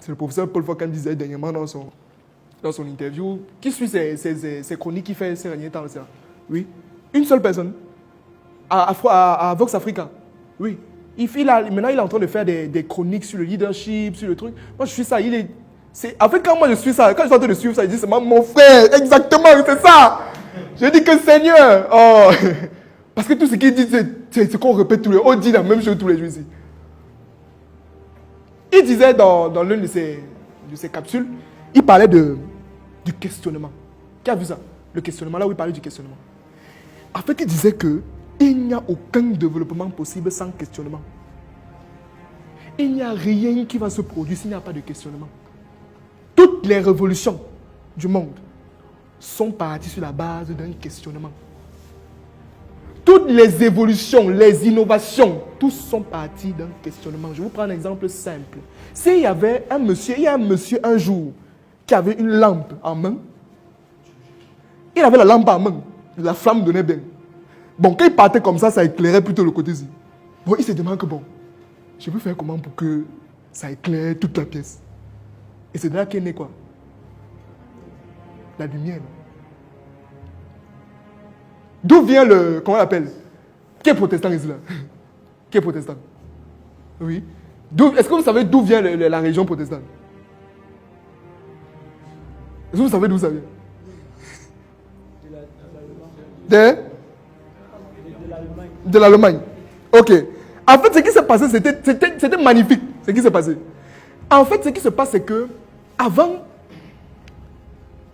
C'est le professeur Paul Foucault disait dernièrement dans son interview, qui suit ses chroniques qu'il fait ces derniers temps. Oui. Une seule personne. À Vox Africa. Oui. Maintenant, il est en train de faire des chroniques sur le leadership, sur le truc. Moi, je suis ça. En fait, quand moi je suis ça, quand je suis en train de suivre ça, il dit c'est mon frère, exactement, c'est ça. Je dis que Seigneur, oh. Parce que tout ce qu'il dit, c'est ce qu'on répète tous les jours. On dit la même chose tous les jours ici. Il disait dans l'une de ses capsules, il parlait du questionnement. Qui a vu ça? Le questionnement, là où il parlait du questionnement. En fait, il disait qu'il n'y a aucun développement possible sans questionnement. Il n'y a rien qui va se produire s'il n'y a pas de questionnement. Toutes les révolutions du monde sont parties sur la base d'un questionnement. Toutes les évolutions, les innovations, tous sont partis d'un questionnement. Je vous prends un exemple simple. S'il y avait un monsieur un jour qui avait une lampe en main, il avait la lampe en main, la flamme donnait bien. Bon, quand il partait comme ça éclairait plutôt le côté-ci. Bon, il se demande que je peux faire comment pour que ça éclaire toute la pièce. Et c'est de là qu'est né quoi? La lumière. D'où vient comment on l'appelle? Qui est protestant ici là? Qui est protestant? Oui. Est-ce que vous savez d'où vient la religion protestante? Est-ce que vous savez d'où ça vient? De l'Allemagne. Ok. En fait, ce qui s'est passé, c'était magnifique. Ce qui s'est passé. En fait, ce qui se passe, c'est que avant,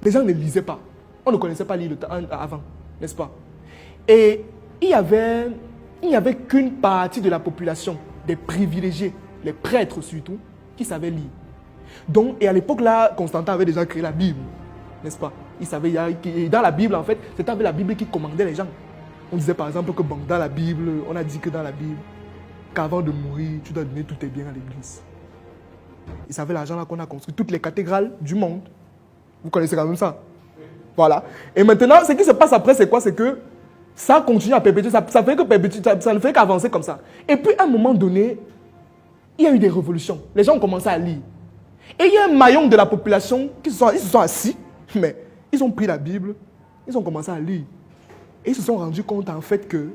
les gens ne lisaient pas. On ne connaissait pas lire avant, n'est-ce pas? Et il n'y avait qu'une partie de la population, des privilégiés, les prêtres surtout, qui savaient lire. Donc, et à l'époque là, Constantin avait déjà créé la Bible, n'est-ce pas? Il savait, dans la Bible en fait, c'était avec la Bible qui commandait les gens. On disait par exemple que dans la Bible, on a dit que dans la Bible, qu'avant de mourir, tu dois donner tous tes biens à l'église. Il savait l'argent là qu'on a construit toutes les cathédrales du monde. Vous connaissez quand même ça? Voilà. Et maintenant, ce qui se passe après, c'est quoi? C'est que ça continue à perpétuer, ça ne fait qu'avancer comme ça. Et puis, à un moment donné, il y a eu des révolutions. Les gens ont commencé à lire. Et il y a un maillon de la population ils se sont assis, mais ils ont pris la Bible, ils ont commencé à lire. Et ils se sont rendus compte, en fait, que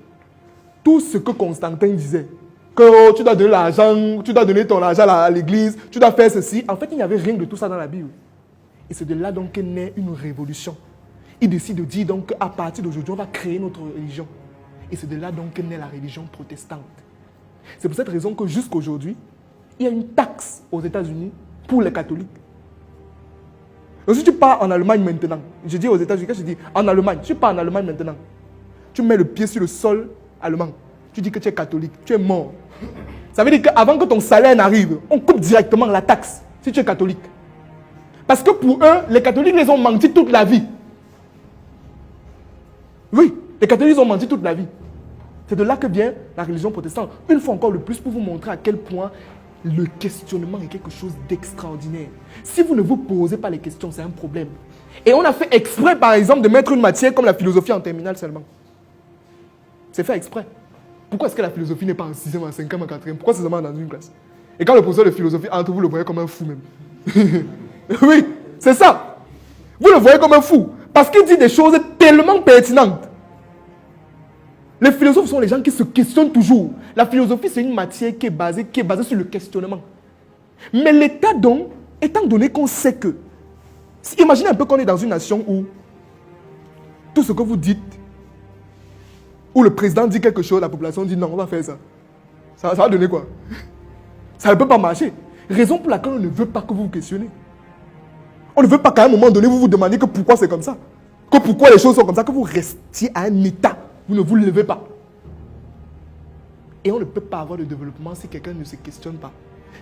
tout ce que Constantin disait, que tu dois donner l'argent, tu dois donner ton argent à l'église, tu dois faire ceci, en fait, il n'y avait rien de tout ça dans la Bible. Et c'est de là donc que naît une révolution. Il décide de dire donc qu'à partir d'aujourd'hui, on va créer notre religion. Et c'est de là donc que naît la religion protestante. C'est pour cette raison que jusqu'aujourd'hui, il y a une taxe aux États-Unis pour les catholiques. Donc si tu pars en Allemagne maintenant, je dis aux États-Unis, je dis en Allemagne, tu pars en Allemagne maintenant, tu mets le pied sur le sol allemand, tu dis que tu es catholique, tu es mort. Ça veut dire qu'avant que ton salaire n'arrive, on coupe directement la taxe si tu es catholique. Parce que pour eux, les catholiques les ont menti toute la vie. Oui, les catholiques ont menti toute la vie. C'est de là que vient la religion protestante. Une fois encore le plus pour vous montrer à quel point le questionnement est quelque chose d'extraordinaire. Si vous ne vous posez pas les questions, c'est un problème. Et on a fait exprès, par exemple, de mettre une matière comme la philosophie en terminale seulement. C'est fait exprès. Pourquoi est-ce que la philosophie n'est pas en 6e, en 5e, en 4e? Pourquoi c'est seulement dans une classe? Et quand le professeur de philosophie entre, vous le voyez comme un fou même. Oui, c'est ça. Vous le voyez comme un fou. Parce qu'il dit des choses tellement pertinentes. Les philosophes sont les gens qui se questionnent toujours. La philosophie, c'est une matière qui est basée sur le questionnement. Mais l'état donc, étant donné qu'on sait que... Imaginez un peu qu'on est dans une nation où tout ce que vous dites, où le président dit quelque chose, la population dit non, on va faire ça. Ça va donner quoi? Ça ne peut pas marcher. Raison pour laquelle on ne veut pas que vous vous questionnez. On ne veut pas qu'à un moment donné, vous vous demandiez que pourquoi c'est comme ça. Que pourquoi les choses sont comme ça, que vous restiez à un état. Vous ne vous levez pas. Et on ne peut pas avoir de développement si quelqu'un ne se questionne pas.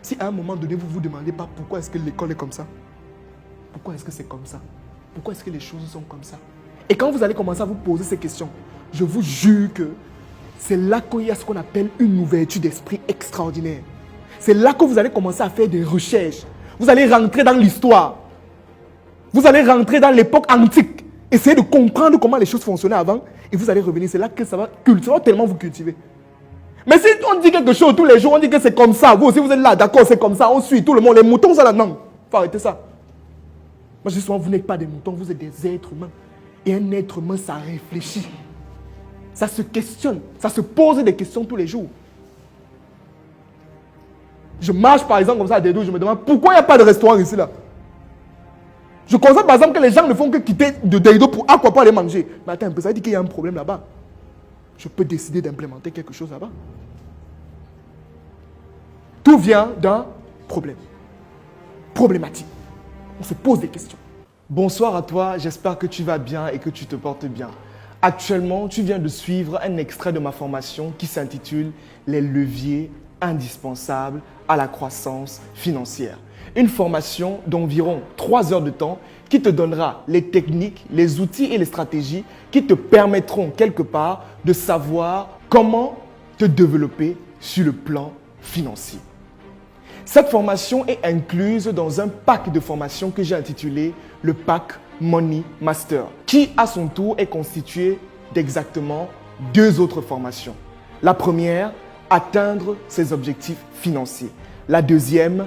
Si à un moment donné, vous ne vous demandez pas pourquoi est-ce que l'école est comme ça. Pourquoi est-ce que c'est comme ça? Pourquoi est-ce que les choses sont comme ça? Et quand vous allez commencer à vous poser ces questions, je vous jure que c'est là qu'il y a ce qu'on appelle une ouverture d'esprit extraordinaire. C'est là que vous allez commencer à faire des recherches. Vous allez rentrer dans l'histoire. Vous allez rentrer dans l'époque antique. Essayez de comprendre comment les choses fonctionnaient avant. Et vous allez revenir. C'est là que ça va tellement vous cultiver. Mais si on dit quelque chose tous les jours, on dit que c'est comme ça. Vous aussi, vous êtes là, d'accord, c'est comme ça. On suit tout le monde. Les moutons, ça là, non. faut arrêter ça. Moi, je dis souvent, vous n'êtes pas des moutons, vous êtes des êtres humains. Et un être humain, ça réfléchit. Ça se questionne. Ça se pose des questions tous les jours. Je marche par exemple comme ça à Deido, je me demande pourquoi il n'y a pas de restaurant ici là. Je constate par exemple que les gens ne font que quitter de Deido pour aller manger. Mais attends un peu, ça veut dire qu'il y a un problème là-bas. Je peux décider d'implémenter quelque chose là-bas. Tout vient d'un problème. Problématique. On se pose des questions. Bonsoir à toi, j'espère que tu vas bien et que tu te portes bien. Actuellement, tu viens de suivre un extrait de ma formation qui s'intitule « Les leviers indispensables à la croissance financière ». Une formation d'environ 3 heures de temps qui te donnera les techniques, les outils et les stratégies qui te permettront quelque part de savoir comment te développer sur le plan financier. Cette formation est incluse dans un pack de formations que j'ai intitulé le pack Money Master, qui à son tour est constitué d'exactement 2 autres formations. La première, atteindre ses objectifs financiers. La deuxième,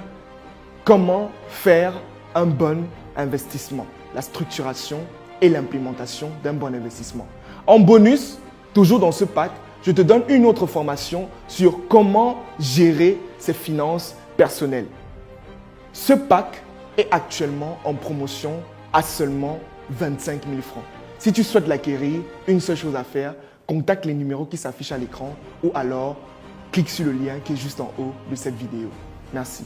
comment faire un bon investissement, la structuration et l'implémentation d'un bon investissement. En bonus, toujours dans ce pack, je te donne une autre formation sur comment gérer ses finances personnelles. Ce pack est actuellement en promotion à seulement 25 000 francs. Si tu souhaites l'acquérir, une seule chose à faire, contacte les numéros qui s'affichent à l'écran ou alors clique sur le lien qui est juste en haut de cette vidéo. Merci.